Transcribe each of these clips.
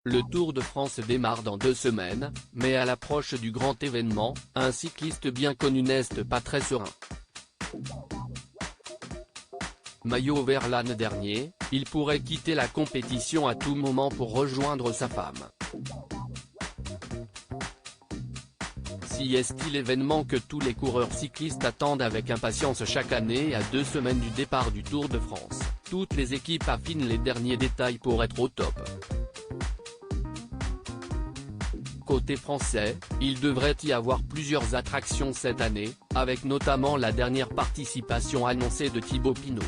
Le Tour de France démarre dans 2 semaines, mais à l'approche du grand événement, un cycliste bien connu n'est pas très serein. Maillot vert l'année dernier, il pourrait quitter la compétition à tout moment pour rejoindre sa femme. Si est-il l'événement que tous les coureurs cyclistes attendent avec impatience chaque année à 2 semaines du départ du Tour de France, toutes les équipes affinent les derniers détails pour être au top. Côté français, il devrait y avoir plusieurs attractions cette année, avec notamment la dernière participation annoncée de Thibaut Pinot.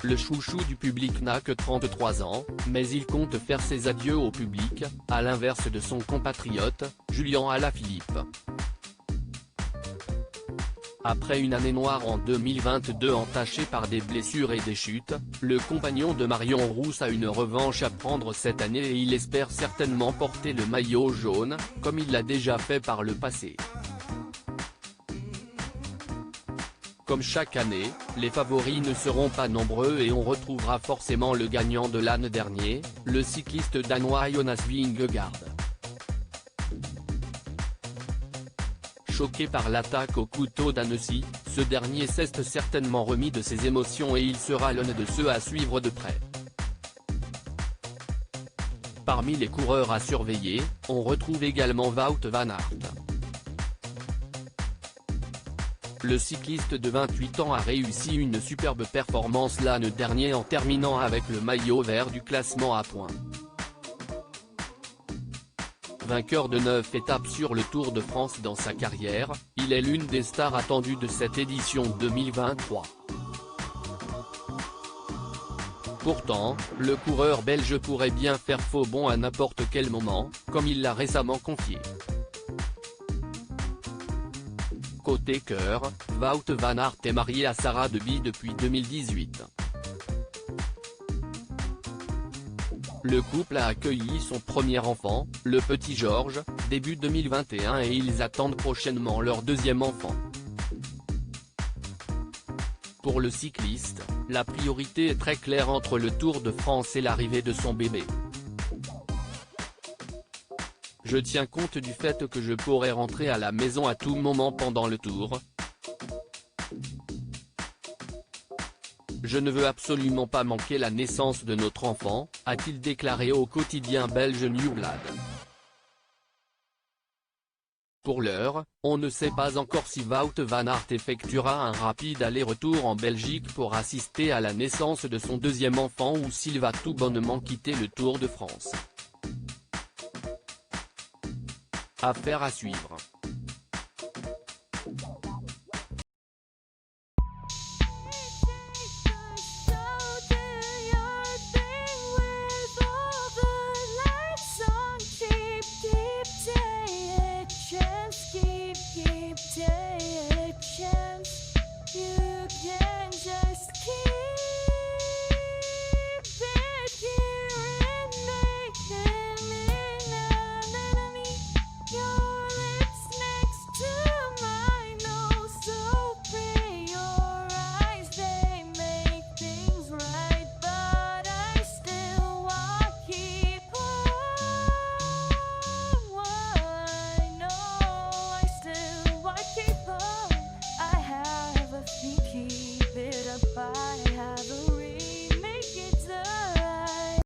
Le chouchou du public n'a que 33 ans, mais il compte faire ses adieux au public, à l'inverse de son compatriote, Julian Alaphilippe. Après une année noire en 2022 entachée par des blessures et des chutes, le compagnon de Marion Rousse a une revanche à prendre cette année et il espère certainement porter le maillot jaune, comme il l'a déjà fait par le passé. Comme chaque année, les favoris ne seront pas nombreux et on retrouvera forcément le gagnant de l'année dernier, le cycliste danois Jonas Vingegaard. Choqué par l'attaque au couteau d'Annecy, ce dernier s'est certainement remis de ses émotions et il sera l'un de ceux à suivre de près. Parmi les coureurs à surveiller, on retrouve également Wout van Aert. Le cycliste de 28 ans a réussi une superbe performance l'année dernière en terminant avec le maillot vert du classement à points. Vainqueur de 9 étapes sur le Tour de France dans sa carrière, il est l'une des stars attendues de cette édition 2023. Pourtant, le coureur belge pourrait bien faire faux bond à n'importe quel moment, comme il l'a récemment confié. Côté cœur, Wout van Aert est marié à Sarah Deby depuis 2018. Le couple a accueilli son premier enfant, le petit Georges, début 2021 et ils attendent prochainement leur deuxième enfant. Pour le cycliste, la priorité est très claire entre le Tour de France et l'arrivée de son bébé. Je tiens compte du fait que je pourrais rentrer à la maison à tout moment pendant le Tour. Je ne veux absolument pas manquer la naissance de notre enfant, a-t-il déclaré au quotidien belge Nieuwblad. Pour l'heure, on ne sait pas encore si Wout van Aert effectuera un rapide aller-retour en Belgique pour assister à la naissance de son deuxième enfant ou s'il va tout bonnement quitter le Tour de France. Affaire à suivre.